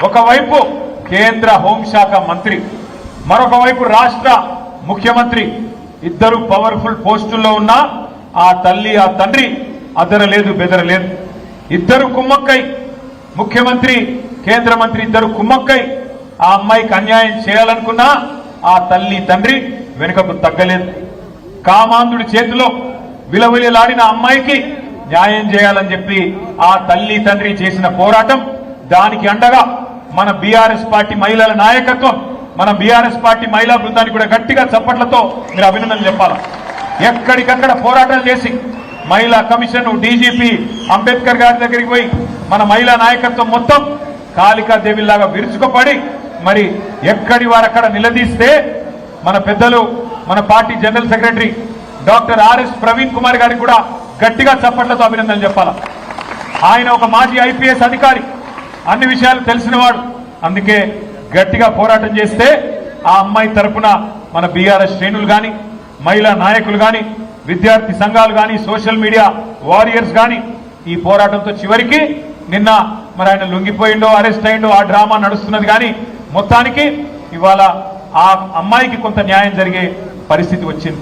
ఒకవైపు కేంద్ర హోంశాఖ మంత్రి, మరొక వైపు రాష్ట్ర ముఖ్యమంత్రి, ఇద్దరు పవర్ఫుల్ పోస్టుల్లో ఉన్న ఆ తల్లి ఆ తండ్రి అదరలేదు బెదరలేదు. ఇద్దరు కుమ్మక్కై, ముఖ్యమంత్రి కేంద్ర మంత్రి ఇద్దరు కుమ్మక్కై ఆ అమ్మాయికి అన్యాయం చేయాలనుకున్నా ఆ తల్లి తండ్రి వెనుకకు తగ్గలేదు. కామాంధుడి చేతిలో విలవిలలాడిన అమ్మాయికి న్యాయం చేయాలని చెప్పి ఆ తల్లి తండ్రి చేసిన పోరాటం, దానికి అండగా మన బీఆర్ఎస్ పార్టీ మహిళల నాయకత్వం, మన బీఆర్ఎస్ పార్టీ మహిళా బృందానికి కూడా గట్టిగా చప్పట్లతో మీరు అభినందనలు చెప్పాలి. ఎక్కడికక్కడ పోరాటాలు చేసి మహిళా కమిషన్, డీజీపీ అంబేద్కర్ గారి దగ్గరికి పోయి మన మహిళా నాయకత్వం మొత్తం కాళికాదేవిలాగా విరుచుకుపడి మరి ఎక్కడి వారక్కడ నిలదీస్తే మన పెద్దలు, మన party general secretary doctor RS Praveen Kumar గారికి కూడా గట్టిగా చప్పట్లతో అభినందనలు చెప్పాలి. ఆయన ఒక మాజీ ఐపీఎస్ అధికారి, అన్ని విషయాలు తెలిసినవాడు. అందుకే గట్టిగా పోరాటం చేస్తే ఆ అమ్మాయి తరపున మన బీఆర్ఎస్ శ్రేణులు కానీ, మహిళా నాయకులు కానీ, విద్యార్థి సంఘాలు కానీ, సోషల్ మీడియా వారియర్స్ కానీ ఈ పోరాటంతో చివరికి నిన్న మరి ఆయన లొంగిపోయిండో, అరెస్ట్ అయిండో ఆ డ్రామా నడుస్తున్నది. కానీ మొత్తానికి ఇవాళ ఆ అమ్మాయికి కొంత న్యాయం జరిగే పరిస్థితి వచ్చింది.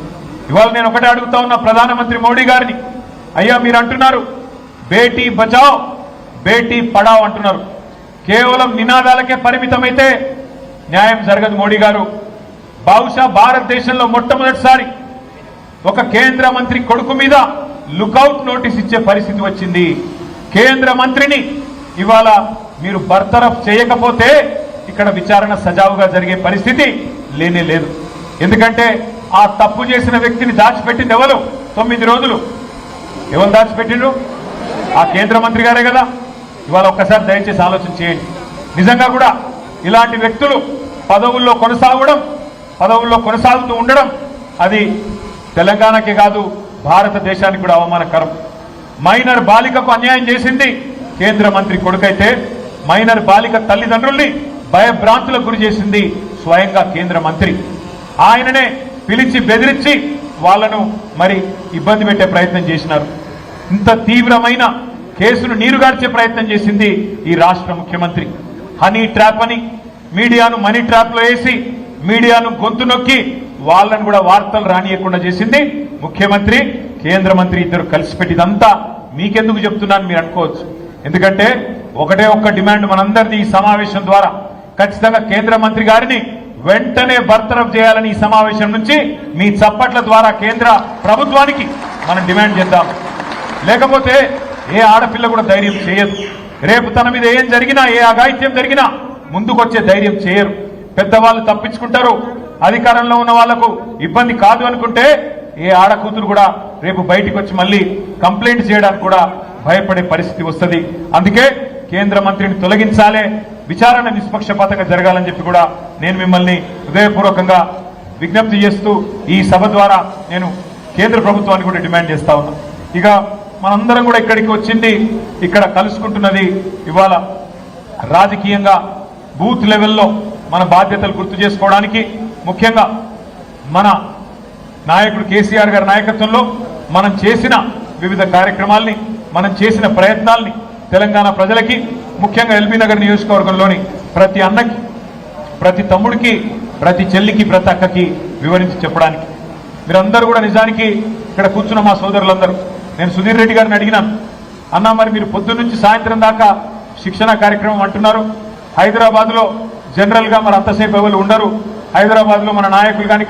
ఇవాళ నేను ఒకటే అడుగుతా ఉన్నా ప్రధానమంత్రి మోడీ గారిని, అయ్యా మీరు అంటున్నారు బేటీ బచావ్ బేటీ పడావ్ అంటున్నారు, కేవలం నినాదాలకే పరిమితమైతే న్యాయం జరగదు. మోడీ గారు బహుశా భారతదేశంలో మొట్టమొదటిసారి ఒక కేంద్ర మంత్రి కొడుకు మీద లుకౌట్ నోటీస్ ఇచ్చే పరిస్థితి వచ్చింది. కేంద్ర మంత్రిని ఇవాళ మీరు బర్తరఫ్ చేయకపోతే ఇక్కడ విచారణ సజావుగా జరిగే పరిస్థితి లేనే లేదు. ఎందుకంటే ఆ తప్పు చేసిన వ్యక్తిని దాచిపెట్టింది ఎవరు? 9 రోజులు ఎవరు దాచిపెట్టిండ్రు? ఆ కేంద్ర మంత్రి గారే కదా. ఇవాళ ఒక్కసారి దయచేసి ఆలోచన చేయండి. నిజంగా కూడా ఇలాంటి వ్యక్తులు పదవుల్లో కొనసాగుతూ ఉండడం అది తెలంగాణకే కాదు భారతదేశానికి కూడా అవమానకరం. మైనర్ బాలికకు అన్యాయం చేసింది కేంద్ర మంత్రి కొడుకైతే, మైనర్ బాలిక తల్లిదండ్రుల్ని భయభ్రాంతులకు గురి చేసింది స్వయంగా కేంద్ర మంత్రి. ఆయననే పిలిచి బెదిరించి వాళ్లను మరి ఇబ్బంది పెట్టే ప్రయత్నం చేసినారు. ఇంత తీవ్రమైన కేసును నీరుగార్చే ప్రయత్నం చేసింది ఈ రాష్ట్ర ముఖ్యమంత్రి. హనీ ట్రాప్ అని మీడియాను మనీ ట్రాప్ లో వేసి మీడియాను గొంతు నొక్కి వాళ్ళను కూడా వార్తలు రానియకుండా చేసింది ముఖ్యమంత్రి, కేంద్ర మంత్రి ఇద్దరు కలిసి పెట్టిదంతా మీకెందుకు చెప్తున్నాను మీరు అనుకోవచ్చు. ఎందుకంటే ఒకటే ఒక్క డిమాండ్ మనందరిది ఈ సమావేశం ద్వారా, ఖచ్చితంగా కేంద్ర మంత్రి గారిని వెంటనే బర్తరఫ్ చేయాలని ఈ సమావేశం నుంచి మీ చప్పట్ల ద్వారా కేంద్ర ప్రభుత్వానికి మనం డిమాండ్ చేద్దాం. లేకపోతే ఏ ఆడపిల్ల కూడా ధైర్యం చేయదు. రేపు తన మీద ఏం జరిగినా, ఏ అఘాయిత్యం జరిగినా ముందుకొచ్చే ధైర్యం చేయరు. పెద్దవాళ్ళు తప్పించుకుంటారు. అధికారంలో ఉన్న వాళ్లకు ఇబ్బంది కాదు అనుకుంటే ఏ ఆడకూతురు కూడా రేపు బయటికి వచ్చి మళ్ళీ కంప్లైంట్ చేయడానికి కూడా భయపడే పరిస్థితి వస్తుంది. అందుకే కేంద్ర మంత్రిని తొలగించాలే, విచారణ నిష్పక్షపాతంగా జరగాలని చెప్పి కూడా నేను మిమ్మల్ని హృదయపూర్వకంగా విజ్ఞప్తి చేస్తూ ఈ సభ ద్వారా నేను కేంద్ర ప్రభుత్వాన్ని కూడా డిమాండ్ చేస్తా ఉన్నా. ఇక మనందరం కూడా ఇక్కడికి వచ్చింది, ఇక్కడ కలుసుకుంటున్నది ఇవాళ రాజకీయంగా బూత్ లెవెల్లో మన బాధ్యతలు గుర్తు చేసుకోవడానికి, ముఖ్యంగా మన నాయకుడు కేసీఆర్ గారి నాయకత్వంలో మనం చేసిన వివిధ కార్యక్రమాల్ని, మనం చేసిన ప్రయత్నాల్ని తెలంగాణ ప్రజలకి, ముఖ్యంగా ఎల్బీ నగర్ నియోజకవర్గంలోని ప్రతి అన్నకి, ప్రతి తమ్ముడికి, ప్రతి చెల్లికి, ప్రతి అక్కకి వివరించి చెప్పడానికి మీరందరూ కూడా నిజానికి ఇక్కడ కూర్చున్న మా సోదరులందరూ, నేను సుధీర్ రెడ్డి గారిని అడిగినాను, అన్నా మరి మీరు పొద్దున్న నుంచి సాయంత్రం దాకా శిక్షణ కార్యక్రమం అంటున్నారు, హైదరాబాద్లో జనరల్గా మరి అంతసేపు ఎవరు ఉండరు, హైదరాబాద్లో మన నాయకులు కానీ